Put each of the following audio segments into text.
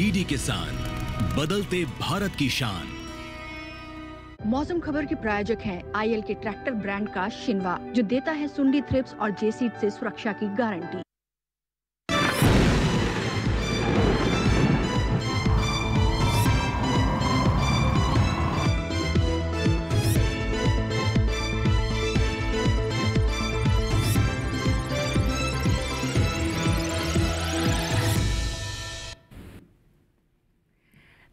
DD किसान, बदलते भारत की शान। मौसम खबर के प्रायोजक हैं आईएल के ट्रैक्टर ब्रांड का शिनवा, जो देता है सुंडी, थ्रिप्स और जेसीड से सुरक्षा की गारंटी।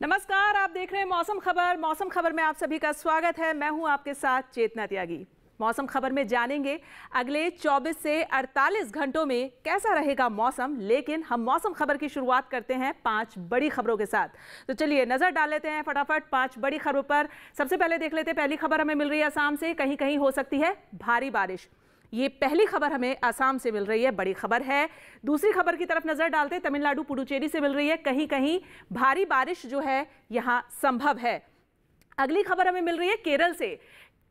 नमस्कार, आप देख रहे हैं मौसम खबर। मौसम खबर में आप सभी का स्वागत है। मैं हूं आपके साथ चेतना त्यागी। मौसम खबर में जानेंगे अगले 24 से 48 घंटों में कैसा रहेगा मौसम, लेकिन हम मौसम खबर की शुरुआत करते हैं 5 बड़ी खबरों के साथ। तो चलिए नजर डाल लेते हैं फटाफट 5 बड़ी खबरों पर। सबसे पहले देख लेते हैं, पहली खबर हमें मिल रही है असम से। कहीं कहीं हो सकती है भारी बारिश। ये पहली खबर हमें असम से मिल रही है, बड़ी खबर है। दूसरी खबर की तरफ नजर डालते हैं, तमिलनाडु पुडुचेरी से मिल रही है। कहीं कहीं भारी बारिश जो है यहां संभव है। अगली खबर हमें मिल रही है केरल से।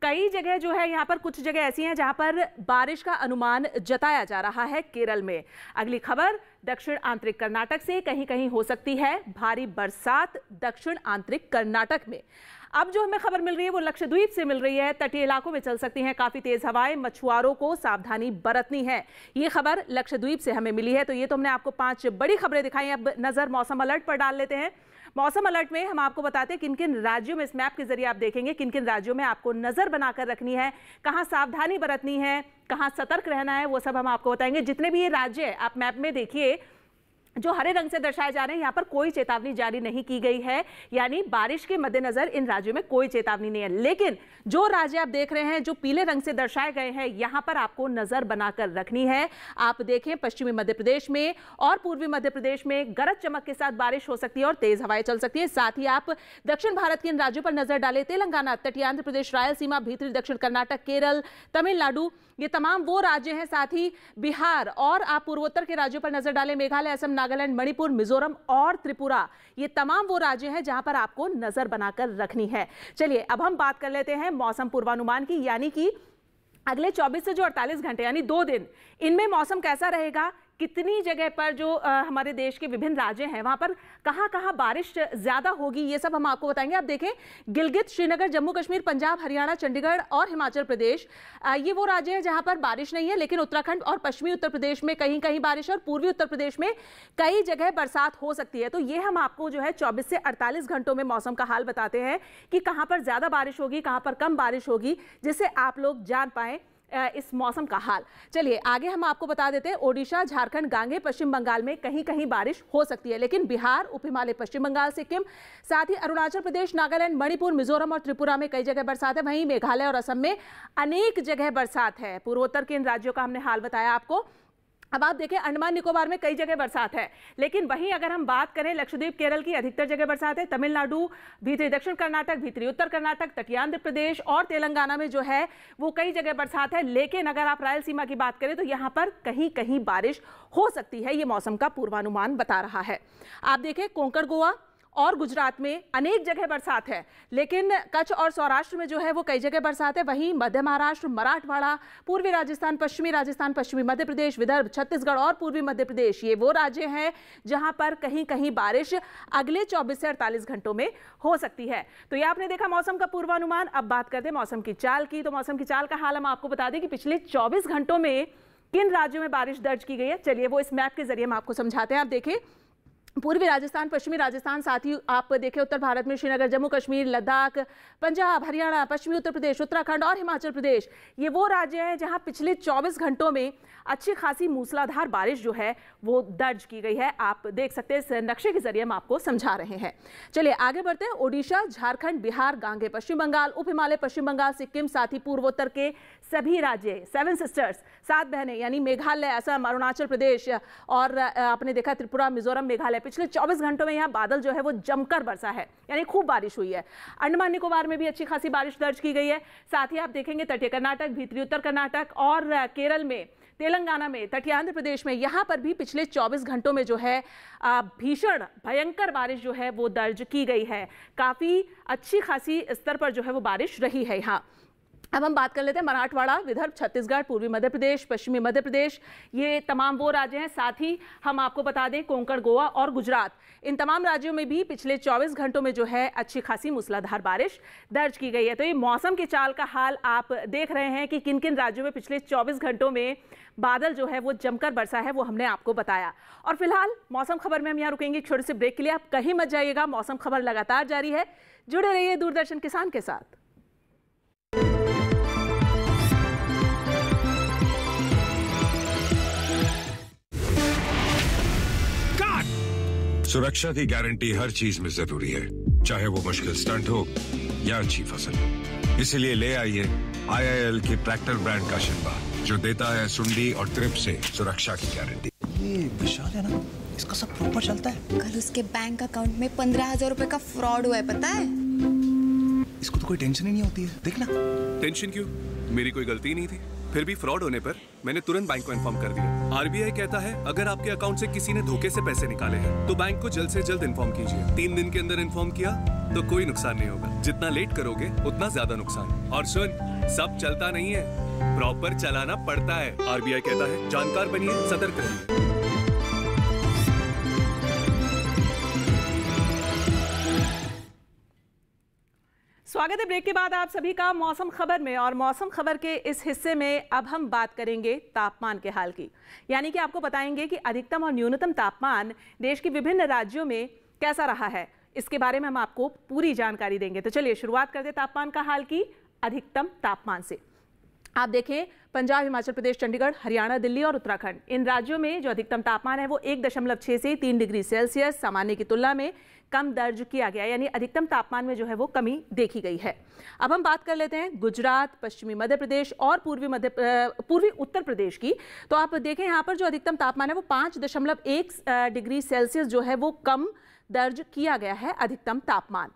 कई जगह जो है यहां पर कुछ जगह ऐसी हैं जहां पर बारिश का अनुमान जताया जा रहा है केरल में। अगली खबर दक्षिण आंतरिक कर्नाटक से। कहीं कहीं हो सकती है भारी बरसात दक्षिण आंतरिक कर्नाटक में। अब जो हमें खबर मिल रही है वो लक्षद्वीप से मिल रही है। तटीय इलाकों में चल सकती हैं काफी तेज हवाएं, मछुआरों को सावधानी बरतनी है। ये खबर लक्षद्वीप से हमें मिली है। तो ये तो हमने आपको 5 बड़ी खबरें दिखाई। अब नजर मौसम अलर्ट पर डाल लेते हैं। मौसम अलर्ट में हम आपको बताते हैं किन किन राज्यों में, इस मैप के जरिए आप देखेंगे किन किन राज्यों में आपको नजर बनाकर रखनी है, कहां सावधानी बरतनी है, कहां सतर्क रहना है, वो सब हम आपको बताएंगे। जितने भी ये राज्य है आप मैप में देखिए, जो हरे रंग से दर्शाए जा रहे हैं, यहाँ पर कोई चेतावनी जारी नहीं की गई है, यानी बारिश के मद्देनजर इन राज्यों में कोई चेतावनी नहीं है। लेकिन जो राज्य आप देख रहे हैं जो पीले रंग से दर्शाए गए हैं, यहाँ पर आपको नजर बनाकर रखनी है। आप देखें पश्चिमी मध्य प्रदेश में और पूर्वी मध्य प्रदेश में गरज चमक के साथ बारिश हो सकती है और तेज हवाएं चल सकती है। साथ ही आप दक्षिण भारत के इन राज्यों पर नजर डालें, तेलंगाना, तटीय आंध्र प्रदेश, रायलसीमा, भीतरी दक्षिण कर्नाटक, केरल, तमिलनाडु, ये तमाम वो राज्य हैं। साथ ही बिहार और आप पूर्वोत्तर के राज्यों पर नजर डालें, मेघालय, असम, नागालैंड, मणिपुर, मिजोरम और त्रिपुरा, ये तमाम वो राज्य हैं जहां पर आपको नजर बनाकर रखनी है। चलिए अब हम बात कर लेते हैं मौसम पूर्वानुमान की, यानी कि अगले 24 से जो 48 घंटे यानी 2 दिन, इनमें मौसम कैसा रहेगा, कितनी जगह पर जो हमारे देश के विभिन्न राज्य हैं वहां पर कहां कहां बारिश ज्यादा होगी, ये सब हम आपको बताएंगे। आप देखें गिलगित, श्रीनगर, जम्मू कश्मीर, पंजाब, हरियाणा, चंडीगढ़ और हिमाचल प्रदेश, ये वो राज्य हैं जहां पर बारिश नहीं है। लेकिन उत्तराखंड और पश्चिमी उत्तर प्रदेश में कहीं कहीं बारिश और पूर्वी उत्तर प्रदेश में कई जगह बरसात हो सकती है। तो ये हम आपको जो है 24 से 48 घंटों में मौसम का हाल बताते हैं कि कहां पर ज्यादा बारिश होगी, कहां पर कम बारिश होगी, जिससे आप लोग जान पाए इस मौसम का हाल। चलिए आगे हम आपको बता देते हैं, ओडिशा, झारखंड, गांगे, पश्चिम बंगाल में कहीं कहीं बारिश हो सकती है। लेकिन बिहार, उप हिमालय, पश्चिम बंगाल, सिक्किम, साथ ही अरुणाचल प्रदेश, नागालैंड, मणिपुर, मिजोरम और त्रिपुरा में कई जगह बरसात है। वहीं मेघालय और असम में अनेक जगह बरसात है। पूर्वोत्तर के इन राज्यों का हमने हाल बताया आपको। अब आप देखें अंडमान निकोबार में कई जगह बरसात है। लेकिन वहीं अगर हम बात करें लक्षद्वीप, केरल की अधिकतर जगह बरसात है। तमिलनाडु, भीतरी दक्षिण कर्नाटक, भीतरी उत्तर कर्नाटक, तटीय आंध्र प्रदेश और तेलंगाना में जो है वो कई जगह बरसात है। लेकिन अगर आप रायलसीमा की बात करें तो यहां पर कहीं कहीं बारिश हो सकती है, ये मौसम का पूर्वानुमान बता रहा है। आप देखें कोंकण, गोवा और गुजरात में अनेक जगह बरसात है। लेकिन कच्छ और सौराष्ट्र में जो है वो कई जगह बरसात है। वहीं मध्य महाराष्ट्र, मराठवाड़ा, पूर्वी राजस्थान, पश्चिमी मध्य प्रदेश, विदर्भ, छत्तीसगढ़ और पूर्वी मध्य प्रदेश, ये वो राज्य हैं जहां पर कहीं कहीं बारिश अगले 24 से 48 घंटों में हो सकती है। तो ये आपने देखा मौसम का पूर्वानुमान। अब बात करते हैं मौसम की चाल की। तो मौसम की चाल का हाल हम आपको बता दें कि पिछले 24 घंटों में किन राज्यों में बारिश दर्ज की गई है। चलिए वो इस मैप के जरिए हम आपको समझाते हैं। आप देखें पूर्वी राजस्थान, पश्चिमी राजस्थान, साथ ही आप देखें उत्तर भारत में श्रीनगर, जम्मू कश्मीर, लद्दाख, पंजाब, हरियाणा, पश्चिमी उत्तर प्रदेश, उत्तराखंड और हिमाचल प्रदेश, ये वो राज्य हैं जहां पिछले 24 घंटों में अच्छी खासी मूसलाधार बारिश जो है वो दर्ज की गई है। आप देख सकते हैं, इस नक्शे के जरिए हम आपको समझा रहे हैं। चलिए आगे बढ़ते हैं। ओडिशा, झारखंड, बिहार, गांगे, पश्चिम बंगाल, उप हिमालय, पश्चिम बंगाल, सिक्किम, साथ ही पूर्वोत्तर के सभी राज्य, 7 सिस्टर्स, 7 बहनें, यानी मेघालय, असम, अरुणाचल प्रदेश और आपने देखा त्रिपुरा, मिजोरम, मेघालय, पिछले 24 घंटों में यहाँ बादल जो है वो जमकर बरसा है, यानी खूब बारिश हुई है। अंडमान निकोबार में भी अच्छी खासी बारिश दर्ज की गई है। साथ ही आप देखेंगे तटीय कर्नाटक, भीतरी उत्तर कर्नाटक और केरल में, तेलंगाना में, तटीय आंध्र प्रदेश में, यहाँ पर भी पिछले 24 घंटों में जो है भीषण भयंकर बारिश जो है वो दर्ज की गई है। काफी अच्छी खासी स्तर पर जो है वो बारिश रही है यहाँ। अब हम बात कर लेते हैं मराठवाड़ा, विदर्भ, छत्तीसगढ़, पूर्वी मध्य प्रदेश, पश्चिमी मध्य प्रदेश, ये तमाम वो राज्य हैं। साथ ही हम आपको बता दें कोंकण, गोवा और गुजरात, इन तमाम राज्यों में भी पिछले 24 घंटों में जो है अच्छी खासी मूसलाधार बारिश दर्ज की गई है। तो ये मौसम की चाल का हाल आप देख रहे हैं कि किन किन राज्यों में पिछले 24 घंटों में बादल जो है वो जमकर बरसा है, वो हमने आपको बताया। और फिलहाल मौसम खबर में हम यहाँ रुकेंगे एक छोटे से ब्रेक के लिए। आप कहीं मत जाइएगा, मौसम खबर लगातार जारी है। जुड़े रहिए दूरदर्शन किसान के साथ। सुरक्षा की गारंटी हर चीज में जरूरी है, चाहे वो मुश्किल स्टंट हो या अच्छी फसल। इसलिए ले आइए IIL के ट्रैक्टर ब्रांड का शिनवा, जो देता है सुंडी और ट्रिप से सुरक्षा की गारंटी। ये विशाल है ना, इसका सब प्रॉपर चलता है। कल उसके बैंक अकाउंट में 15,000 रुपए का फ्रॉड हुआ है, पता है? इसको तो कोई टेंशन ही नहीं होती है, देखना। टेंशन क्यों? मेरी कोई गलती नहीं थी। फिर भी फ्रॉड होने पर मैंने तुरंत बैंक को इन्फॉर्म कर दिया। RBI कहता है अगर आपके अकाउंट से किसी ने धोखे से पैसे निकाले हैं तो बैंक को जल्द से जल्द इन्फॉर्म कीजिए। 3 दिन के अंदर इन्फॉर्म किया तो कोई नुकसान नहीं होगा। जितना लेट करोगे उतना ज्यादा नुकसान। और सुन, सब चलता नहीं है, प्रॉपर चलाना पड़ता है। RBI कहता है जानकार बनिए, सतर्क रहिए। स्वागत है ब्रेक के बाद आप सभी का मौसम खबर में। और मौसम खबर के इस हिस्से में अब हम बात करेंगे तापमान के हाल की, यानी कि आपको बताएंगे कि अधिकतम और न्यूनतम तापमान देश के विभिन्न राज्यों में कैसा रहा है। इसके बारे में हम आपको पूरी जानकारी देंगे। तो चलिए शुरुआत करते तापमान का हाल की अधिकतम तापमान से। आप देखें पंजाब, हिमाचल प्रदेश, चंडीगढ़, हरियाणा, दिल्ली और उत्तराखंड, इन राज्यों में जो अधिकतम तापमान है वो 1.6 से 3 डिग्री सेल्सियस सामान्य की तुलना में कम दर्ज किया गया, यानी अधिकतम तापमान में जो है वो कमी देखी गई है। अब हम बात कर लेते हैं गुजरात, पश्चिमी मध्य प्रदेश और पूर्वी उत्तर प्रदेश की। तो आप देखें यहाँ पर जो अधिकतम तापमान है वो 5.1 डिग्री सेल्सियस जो है वो कम दर्ज किया गया है अधिकतम तापमान।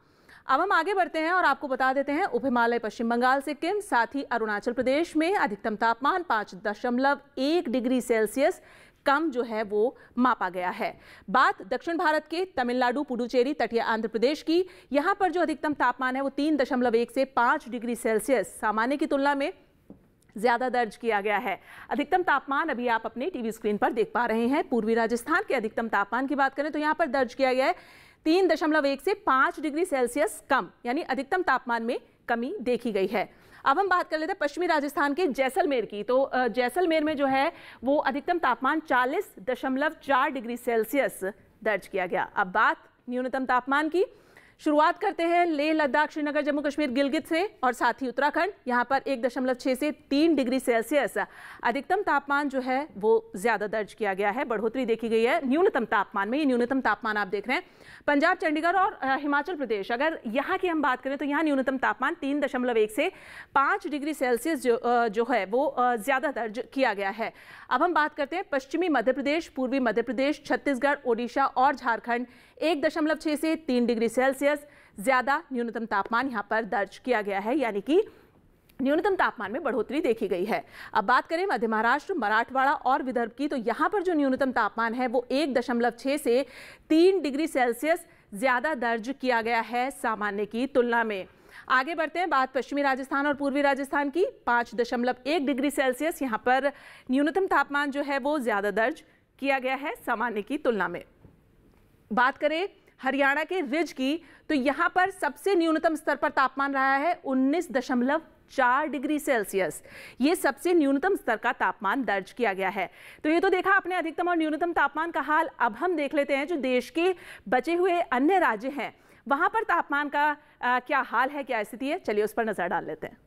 अब हम आगे बढ़ते हैं और आपको बता देते हैं उप हिमालय, पश्चिम बंगाल, सिक्किम, साथ ही अरुणाचल प्रदेश में अधिकतम तापमान 5.1 डिग्री सेल्सियस कम जो है वो मापा गया है। बात दक्षिण भारत के तमिलनाडु, पुडुचेरी, तटीय आंध्र प्रदेश की, यहां पर जो अधिकतम तापमान है वो 3.1 से 5 डिग्री सेल्सियस सामान्य की तुलना में ज्यादा दर्ज किया गया है। अधिकतम तापमान अभी आप अपने टीवी स्क्रीन पर देख पा रहे हैं। पूर्वी राजस्थान के अधिकतम तापमान की बात करें तो यहां पर दर्ज किया गया है 3.1 से 5 डिग्री सेल्सियस कम, यानी अधिकतम तापमान में कमी देखी गई है। अब हम बात कर लेते हैं पश्चिमी राजस्थान के जैसलमेर की। तो जैसलमेर में जो है वो अधिकतम तापमान 40.4 डिग्री सेल्सियस दर्ज किया गया। अब बात न्यूनतम तापमान की, शुरुआत करते हैं लेह, लद्दाख, श्रीनगर, जम्मू कश्मीर, गिलगित से और साथ ही उत्तराखंड। यहाँ पर 1.6 से 3 डिग्री सेल्सियस अधिकतम तापमान जो है वो ज्यादा दर्ज किया गया है, बढ़ोतरी देखी गई है न्यूनतम तापमान में। ये न्यूनतम तापमान आप देख रहे हैं पंजाब, चंडीगढ़ और हिमाचल प्रदेश। अगर यहाँ की हम बात करें तो यहाँ न्यूनतम तापमान 3.1 से 5 डिग्री सेल्सियस जो है वो ज्यादा दर्ज किया गया है। अब हम बात करते हैं पश्चिमी मध्य प्रदेश, पूर्वी मध्य प्रदेश, छत्तीसगढ़, ओडिशा और झारखंड। 1.6 से 3 डिग्री सेल्सियस ज्यादा न्यूनतम तापमान यहाँ पर दर्ज किया गया है, यानी कि न्यूनतम तापमान में बढ़ोतरी देखी गई है। अब बात करें मध्य महाराष्ट्र, मराठवाड़ा और विदर्भ की, तो यहाँ पर जो न्यूनतम तापमान है वो 1.6 से 3 डिग्री सेल्सियस ज्यादा दर्ज किया गया है सामान्य की तुलना में। आगे बढ़ते हैं, बात पश्चिमी राजस्थान और पूर्वी राजस्थान की। 5.1 डिग्री सेल्सियस यहाँ पर न्यूनतम तापमान जो है वो ज्यादा दर्ज किया गया है सामान्य की तुलना में। बात करें हरियाणा के रिज की, तो यहाँ पर सबसे न्यूनतम स्तर पर तापमान रहा है 19.4 डिग्री सेल्सियस। ये सबसे न्यूनतम स्तर का तापमान दर्ज किया गया है। तो ये तो देखा आपने अधिकतम और न्यूनतम तापमान का हाल। अब हम देख लेते हैं जो देश के बचे हुए अन्य राज्य हैं वहां पर तापमान का क्या हाल है, क्या स्थिति है, चलिए उस पर नजर डाल लेते हैं।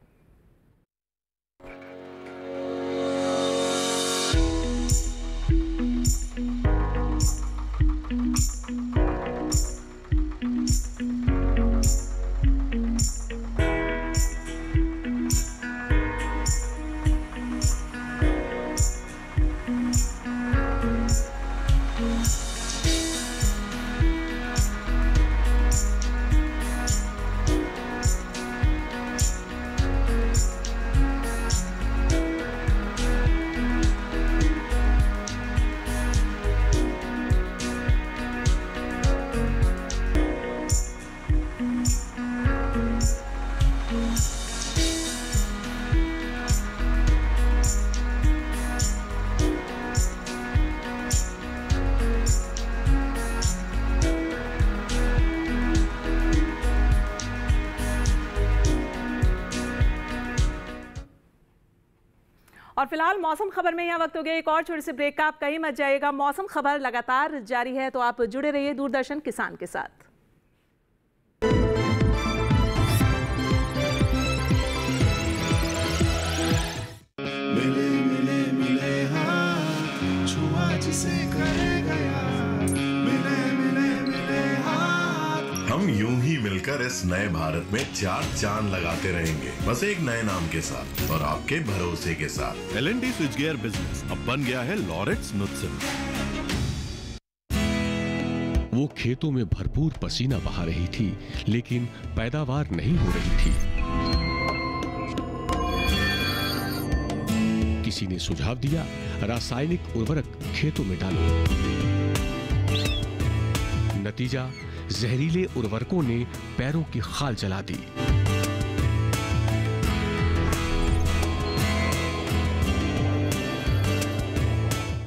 और फिलहाल मौसम खबर में यहाँ वक्त हो गया एक और छोटे से ब्रेक का। आप कहीं मत जाइएगा, मौसम खबर लगातार जारी है, तो आप जुड़े रहिए दूरदर्शन किसान के साथ। मिले मिले मिले हाँ, छुआ जिसे करे गया, मिले मिले मिले हाँ। हम यूं ही मिलकर इस नए भारत में 4 चांद लगाते रहेंगे, बस एक नए नाम के साथ और आपके भरोसे के साथ। L&T स्विच गियर बिजनेस अब बन गया है लॉरेट्स नुत्सन। वो खेतों में भरपूर पसीना बहा रही थी, लेकिन पैदावार नहीं हो रही थी। किसी ने सुझाव दिया, रासायनिक उर्वरक खेतों में डालो। नतीजा, जहरीले उर्वरकों ने पैरों की खाल जला दी।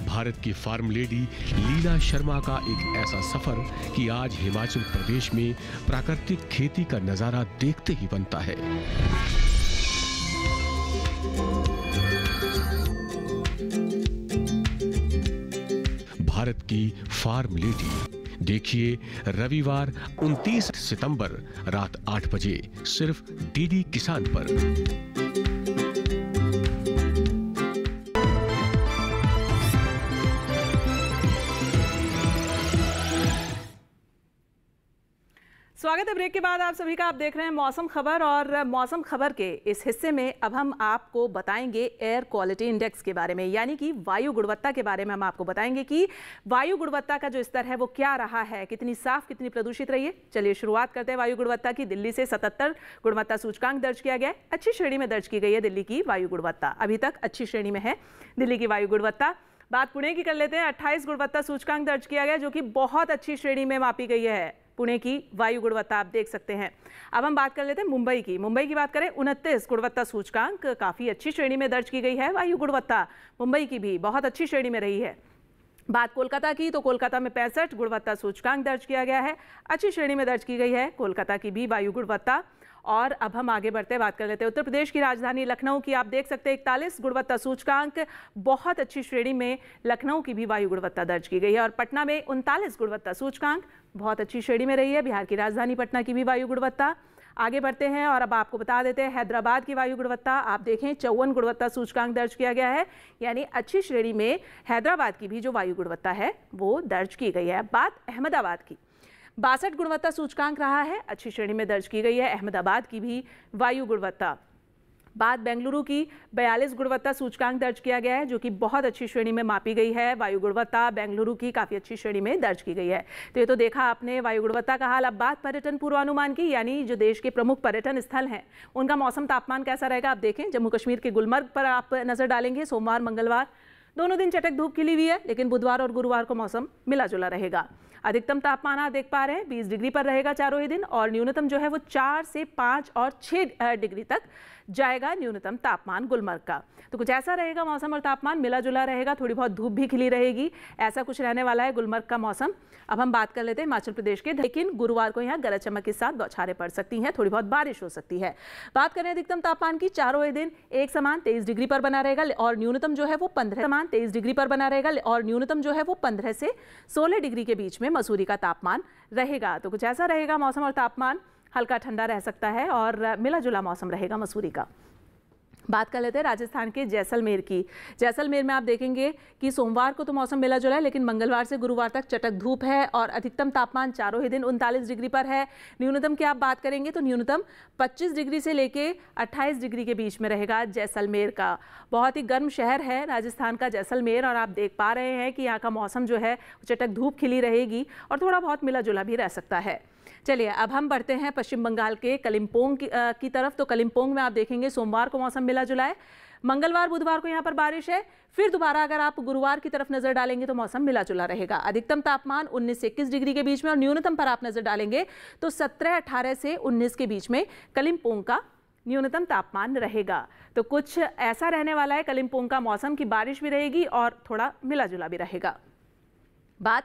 भारत की फार्म लेडी लीला शर्मा का एक ऐसा सफर कि आज हिमाचल प्रदेश में प्राकृतिक खेती का नजारा देखते ही बनता है। भारत की फार्म लेडी देखिए रविवार 29 सितंबर रात 8 बजे सिर्फ डीडी किसान पर। स्वागत है ब्रेक के बाद आप सभी का। आप देख रहे हैं मौसम खबर, और मौसम खबर के इस हिस्से में अब हम आपको बताएंगे एयर क्वालिटी इंडेक्स के बारे में, यानी कि वायु गुणवत्ता के बारे में। हम आपको बताएंगे कि वायु गुणवत्ता का जो स्तर है वो क्या रहा है, कितनी साफ कितनी प्रदूषित रही है। चलिए शुरुआत करते हैं वायु गुणवत्ता की। दिल्ली से 77 गुणवत्ता सूचकांक दर्ज किया गया है। अच्छी श्रेणी में दर्ज की गई है दिल्ली की वायु गुणवत्ता, अभी तक अच्छी श्रेणी में है दिल्ली की वायु गुणवत्ता। बात पुणे की कर लेते हैं। 28 गुणवत्ता सूचकांक दर्ज किया गया, जो कि बहुत अच्छी श्रेणी में मापी गई है पुणे की वायु गुणवत्ता, आप देख सकते हैं। अब हम बात कर लेते हैं मुंबई की। मुंबई की बात करें, 29 गुणवत्ता सूचकांक, काफ़ी अच्छी श्रेणी में दर्ज की गई है वायु गुणवत्ता। मुंबई की भी बहुत अच्छी श्रेणी में रही है। बात कोलकाता की, तो कोलकाता में 65 गुणवत्ता सूचकांक दर्ज किया गया है, अच्छी श्रेणी में दर्ज की गई है कोलकाता की भी वायु गुणवत्ता। और अब हम आगे बढ़ते बात कर लेते हैं उत्तर प्रदेश की राजधानी लखनऊ की। आप देख सकते हैं 41 गुणवत्ता सूचकांक, बहुत अच्छी श्रेणी में लखनऊ की भी वायु गुणवत्ता दर्ज की गई है। और पटना में 39 गुणवत्ता सूचकांक, बहुत अच्छी श्रेणी में रही है बिहार की राजधानी पटना की भी वायु गुणवत्ता। आगे बढ़ते हैं और अब आपको बता देते हैं हैदराबाद की वायु गुणवत्ता। आप देखें 54 गुणवत्ता सूचकांक दर्ज किया गया है, यानी अच्छी श्रेणी में हैदराबाद की भी जो वायु गुणवत्ता है वो दर्ज की गई है। बात अहमदाबाद की, 62 गुणवत्ता सूचकांक रहा है, अच्छी श्रेणी में दर्ज की गई है अहमदाबाद की भी वायु गुणवत्ता। बात बेंगलुरु की, 42 गुणवत्ता सूचकांक दर्ज किया गया है, जो कि बहुत अच्छी श्रेणी में मापी गई है वायु गुणवत्ता बेंगलुरु की, काफ़ी अच्छी श्रेणी में दर्ज की गई है। तो ये तो देखा आपने वायु गुणवत्ता का हाल। अब बात पर्यटन पूर्वानुमान की, यानी जो देश के प्रमुख पर्यटन स्थल हैं उनका मौसम तापमान कैसा रहेगा। आप देखें जम्मू कश्मीर के गुलमर्ग पर आप नजर डालेंगे, सोमवार मंगलवार दोनों दिन चटक धूप खिली हुई है, लेकिन बुधवार और गुरुवार को मौसम मिला जुला रहेगा। अधिकतम तापमान आप देख पा रहे हैं 20 डिग्री पर रहेगा चारों ही दिन, और न्यूनतम जो है वो 4 से 5 और 6 डिग्री तक जाएगा न्यूनतम तापमान गुलमर्ग का। तो कुछ ऐसा रहेगा मौसम और तापमान, मिला जुला रहेगा, थोड़ी बहुत धूप भी खिली रहेगी, ऐसा कुछ रहने वाला है गुलमर्ग का मौसम। अब हम बात कर लेते हैं हिमाचल प्रदेश के, लेकिन गुरुवार को यहाँ गरज चमक के साथ बौछारें पड़ सकती हैं, थोड़ी बहुत बारिश हो सकती है। बात करें अधिकतम तापमान की, चारों ही दिन एक समान 23 डिग्री पर बना रहेगा, और न्यूनतम जो है वो 23 डिग्री पर बना रहेगा, और न्यूनतम जो है वो 15 से 16 डिग्री के बीच में मसूरी का तापमान रहेगा। तो कुछ ऐसा रहेगा मौसम और तापमान, हल्का ठंडा रह सकता है और मिला जुला मौसम रहेगा मसूरी का। बात कर लेते हैं राजस्थान के जैसलमेर की। जैसलमेर में आप देखेंगे कि सोमवार को तो मौसम मिला जुला है, लेकिन मंगलवार से गुरुवार तक चटक धूप है, और अधिकतम तापमान चारों ही दिन 39 डिग्री पर है। न्यूनतम की आप बात करेंगे तो न्यूनतम 25 डिग्री से लेके 28 डिग्री के बीच में रहेगा जैसलमेर का। बहुत ही गर्म शहर है राजस्थान का जैसलमेर, और आप देख पा रहे हैं कि यहाँ का मौसम जो है चटक धूप खिली रहेगी और थोड़ा बहुत मिला जुला भी रह सकता है। चलिए अब हम बढ़ते हैं पश्चिम बंगाल के कलिम्पोंग की तरफ। तो कलिम्पोंग में आप देखेंगे सोमवार को मौसम मिला जुला है, मंगलवार बुधवार को यहाँ पर बारिश है, फिर दोबारा अगर आप गुरुवार की तरफ नजर डालेंगे तो मौसम मिला जुला रहेगा। अधिकतम तापमान 19 से 21 डिग्री के बीच में, और न्यूनतम पर आप नजर डालेंगे तो 17-18 से 19 के बीच में कलिम्पोंग का न्यूनतम तापमान रहेगा। तो कुछ ऐसा रहने वाला है कलिम्पोंग का मौसम की, बारिश भी रहेगी और थोड़ा मिला जुला भी रहेगा। बात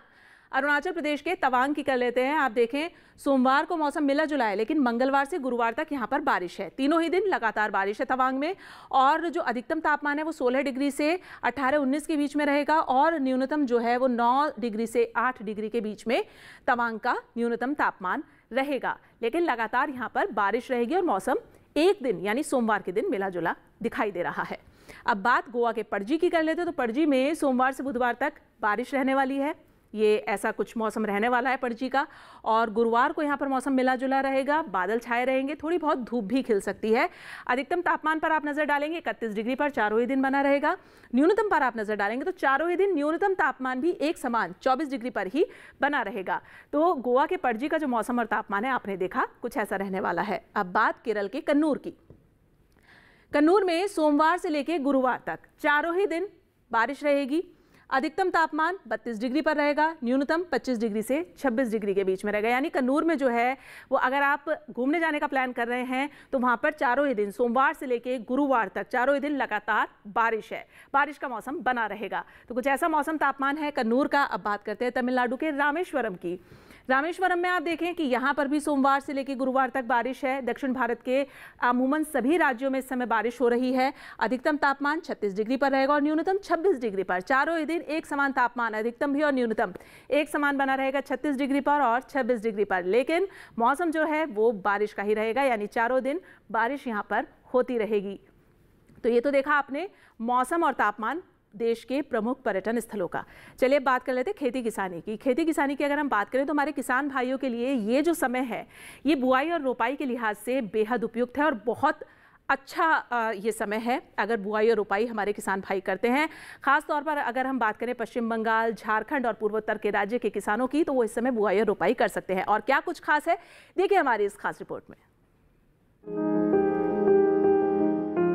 अरुणाचल प्रदेश के तवांग की कर लेते हैं। आप देखें, सोमवार को मौसम मिला जुला है, लेकिन मंगलवार से गुरुवार तक यहाँ पर बारिश है। तीनों ही दिन लगातार बारिश है तवांग में, और जो अधिकतम तापमान है वो 16 डिग्री से 18-19 के बीच में रहेगा, और न्यूनतम जो है वो 9 डिग्री से 8 डिग्री के बीच में तवांग का न्यूनतम तापमान रहेगा। लेकिन लगातार यहाँ पर बारिश रहेगी और मौसम एक दिन यानी सोमवार के दिन मिला जुला दिखाई दे रहा है। अब बात गोवा के पणजी की कर लेते हैं। तो पणजी में सोमवार से बुधवार तक बारिश रहने वाली है। ये ऐसा कुछ मौसम रहने वाला है पणजी का, और गुरुवार को यहाँ पर मौसम मिला जुला रहेगा, बादल छाए रहेंगे, थोड़ी बहुत धूप भी खिल सकती है। अधिकतम तापमान पर आप नजर डालेंगे 31 डिग्री पर चारों ही दिन बना रहेगा। न्यूनतम पर आप नजर डालेंगे तो चारों ही दिन न्यूनतम तापमान भी एक समान 24 डिग्री पर ही बना रहेगा। तो गोवा के पणजी का जो मौसम और तापमान है आपने देखा, कुछ ऐसा रहने वाला है। अब बात केरल के कन्नूर की। कन्नूर में सोमवार से लेकर गुरुवार तक चारों ही दिन बारिश रहेगी। अधिकतम तापमान 32 डिग्री पर रहेगा, न्यूनतम 25 डिग्री से 26 डिग्री के बीच में रहेगा। यानी कन्नूर में जो है वो, अगर आप घूमने जाने का प्लान कर रहे हैं तो वहाँ पर चारों ही दिन सोमवार से लेके गुरुवार तक चारों ही दिन लगातार बारिश है, बारिश का मौसम बना रहेगा। तो कुछ ऐसा मौसम तापमान है कन्नूर का। अब बात करते हैं तमिलनाडु के रामेश्वरम की। रामेश्वरम में आप देखें कि यहाँ पर भी सोमवार से लेकर गुरुवार तक बारिश है। दक्षिण भारत के अमूमन सभी राज्यों में इस समय बारिश हो रही है। अधिकतम तापमान 36 डिग्री पर रहेगा और न्यूनतम 26 डिग्री पर। चारों ही दिन एक समान तापमान, अधिकतम भी और न्यूनतम एक समान बना रहेगा 36 डिग्री पर और 26 डिग्री पर। लेकिन मौसम जो है वो बारिश का ही रहेगा, यानी चारों दिन बारिश यहाँ पर होती रहेगी। तो ये तो देखा आपने मौसम और तापमान देश के प्रमुख पर्यटन स्थलों का। चलिए बात कर लेते हैं खेती किसानी की। खेती किसानी की अगर हम बात करें तो हमारे किसान भाइयों के लिए ये जो समय है ये बुआई और रोपाई के लिहाज से बेहद उपयुक्त है और बहुत अच्छा ये समय है अगर बुआई और रोपाई हमारे किसान भाई करते हैं। खास तौर पर अगर हम बात करें पश्चिम बंगाल, झारखंड और पूर्वोत्तर के राज्य के किसानों की, तो वो इस समय बुआई और रोपाई कर सकते हैं। और क्या कुछ खास है, देखिए हमारी इस खास रिपोर्ट में।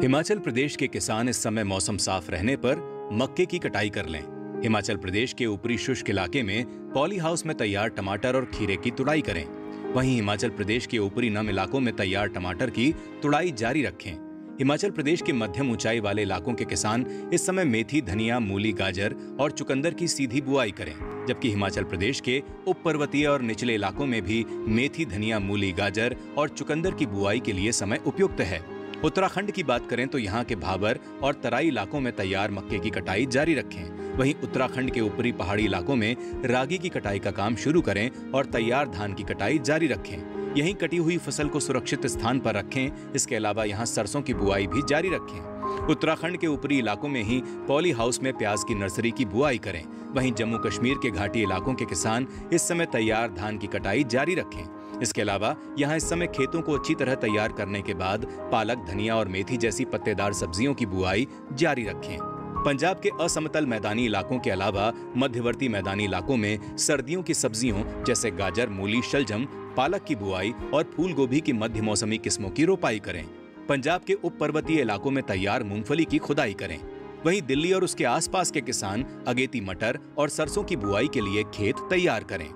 हिमाचल प्रदेश के किसान इस समय मौसम साफ रहने पर मक्के की कटाई कर लें। हिमाचल प्रदेश के ऊपरी शुष्क इलाके में पॉली हाउस में तैयार टमाटर और खीरे की तुड़ाई करें। वहीं हिमाचल प्रदेश के ऊपरी नम इलाकों में तैयार टमाटर की तुड़ाई जारी रखें। हिमाचल प्रदेश के मध्यम ऊंचाई वाले इलाकों के किसान इस समय मेथी, धनिया, मूली, गाजर और चुकंदर की सीधी बुआई करें, जबकि हिमाचल प्रदेश के उप पर्वतीय और निचले इलाकों में भी मेथी, धनिया, मूली, गाजर और चुकंदर की बुआई के लिए समय उपयुक्त है। उत्तराखंड की बात करें तो यहाँ के भाबर और तराई इलाकों में तैयार मक्के की कटाई जारी रखें। वहीं उत्तराखंड के ऊपरी पहाड़ी इलाकों में रागी की कटाई का काम शुरू करें और तैयार धान की कटाई जारी रखें। यहीं कटी हुई फसल को सुरक्षित स्थान पर रखें। इसके अलावा यहाँ सरसों की बुआई भी जारी रखें। उत्तराखंड के ऊपरी इलाकों में ही पॉली हाउस में प्याज की नर्सरी की बुआई करें। वहीं जम्मू कश्मीर के घाटी इलाकों के किसान इस समय तैयार धान की कटाई जारी रखें। इसके अलावा यहाँ इस समय खेतों को अच्छी तरह तैयार करने के बाद पालक, धनिया और मेथी जैसी पत्तेदार सब्जियों की बुआई जारी रखें। पंजाब के असमतल मैदानी इलाकों के अलावा मध्यवर्ती मैदानी इलाकों में सर्दियों की सब्जियों जैसे गाजर, मूली, शलजम, पालक की बुआई और फूल गोभी की मध्य मौसमी किस्मों की रोपाई करें। पंजाब के उप पर्वतीय इलाकों में तैयार मूंगफली की खुदाई करें। वहीं दिल्ली और उसके आसपास के किसान अगेती मटर और सरसों की बुआई के लिए खेत तैयार करें।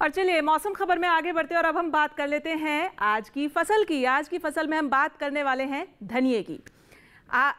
और चलिए मौसम खबर में आगे बढ़ते हैं और अब हम बात कर लेते हैं आज की फसल की। आज की फसल में हम बात करने वाले हैं धनिये की,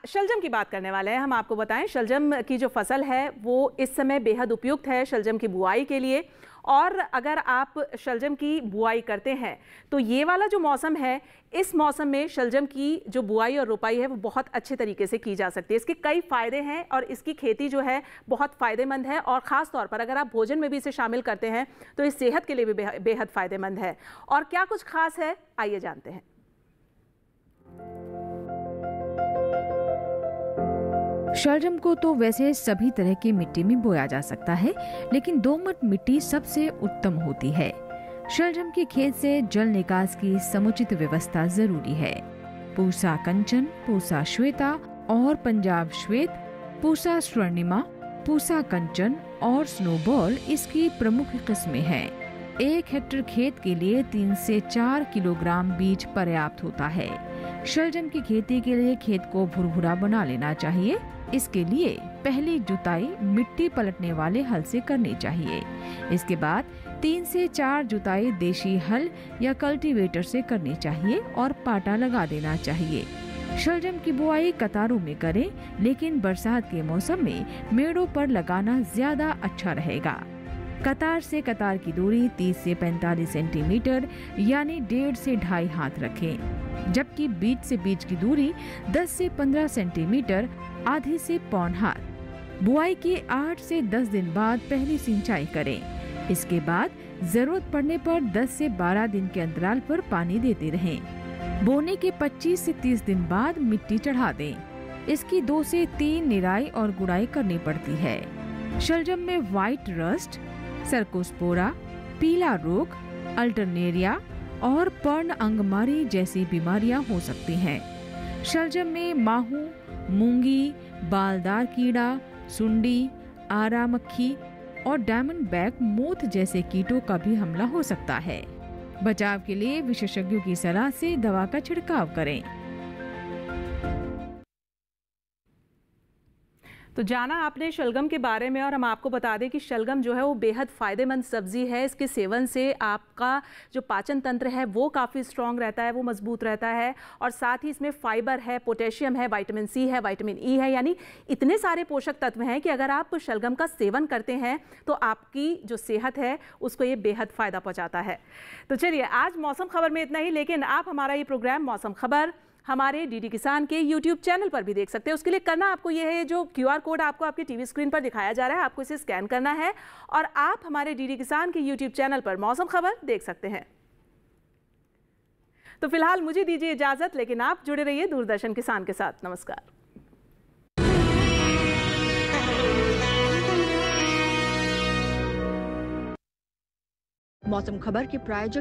शलजम की बात करने वाले हैं। हम आपको बताएं शलजम की जो फसल है वो इस समय बेहद उपयुक्त है शलजम की बुआई के लिए। और अगर आप शलजम की बुआई करते हैं तो ये वाला जो मौसम है, इस मौसम में शलजम की जो बुआई और रोपाई है वो बहुत अच्छे तरीके से की जा सकती है। इसके कई फायदे हैं और इसकी खेती जो है बहुत फ़ायदेमंद है। और ख़ास तौर पर अगर आप भोजन में भी इसे शामिल करते हैं तो इस सेहत के लिए भी बेहद फ़ायदेमंद है। और क्या कुछ खास है, आइए जानते हैं। शलजम को तो वैसे सभी तरह की मिट्टी में बोया जा सकता है, लेकिन दोमट मिट्टी सबसे उत्तम होती है। शलजम के खेत से जल निकास की समुचित व्यवस्था जरूरी है। पूसा कंचन, पूसा श्वेता और पंजाब श्वेत, पूसा स्वर्णिमा, पूसा कंचन और स्नोबॉल इसकी प्रमुख किस्में हैं। 1 हेक्टेयर खेत के लिए 3 से 4 किलोग्राम बीज पर्याप्त होता है। शलजम की खेती के लिए खेत को भुरभुरा बना लेना चाहिए। इसके लिए पहली जुताई मिट्टी पलटने वाले हल से करनी चाहिए। इसके बाद 3 से 4 जुताई देशी हल या कल्टीवेटर से करनी चाहिए और पाटा लगा देना चाहिए। शलजम की बुआई कतारों में करें, लेकिन बरसात के मौसम में मेड़ों पर लगाना ज्यादा अच्छा रहेगा। कतार से कतार की दूरी 30 से 45 सेंटीमीटर यानी 1.5 से 2.5 हाथ रखें, जबकि बीज से बीज की दूरी 10 से 15 सेंटीमीटर आधी से पौन हाथ। बुआई के 8 से 10 दिन बाद पहली सिंचाई करें। इसके बाद जरूरत पड़ने पर 10 से 12 दिन के अंतराल पर पानी देते रहें। बोने के 25 से 30 दिन बाद मिट्टी चढ़ा दें। इसकी 2 से 3 निराई और गुड़ाई करनी पड़ती है। शलजम में व्हाइट रस्ट, सर्कोस्पोरा, पीला रोग, अल्टरनेरिया और पर्ण अंगमारी जैसी बीमारियां हो सकती हैं। शलजम में माहू, मूंगी, बालदार कीड़ा, सुंडी, आरा मक्खी और डायमंड बैक मोथ जैसे कीटों का भी हमला हो सकता है। बचाव के लिए विशेषज्ञों की सलाह से दवा का छिड़काव करें। तो जाना आपने शलगम के बारे में, और हम आपको बता दें कि शलगम जो है वो बेहद फ़ायदेमंद सब्जी है। इसके सेवन से आपका जो पाचन तंत्र है वो काफ़ी स्ट्रॉन्ग रहता है, वो मजबूत रहता है, और साथ ही इसमें फाइबर है, पोटेशियम है, विटामिन सी है, विटामिन ई है, यानी इतने सारे पोषक तत्व हैं कि अगर आप शलगम का सेवन करते हैं तो आपकी जो सेहत है उसको ये बेहद फ़ायदा पहुँचाता है। तो चलिए, आज मौसम खबर में इतना ही, लेकिन आप हमारा ये प्रोग्राम मौसम खबर हमारे डीडी किसान के YouTube चैनल पर भी देख सकते हैं। उसके लिए करना आपको ये है, जो QR कोड आपको आपकी टीवी स्क्रीन पर दिखाया जा रहा है, आपको इसे स्कैन करना है और आप हमारे डीडी किसान के YouTube चैनल पर मौसम खबर देख सकते हैं। तो फिलहाल मुझे दीजिए इजाजत, लेकिन आप जुड़े रहिए दूरदर्शन किसान के साथ। नमस्कार। मौसम खबर के प्रायोजक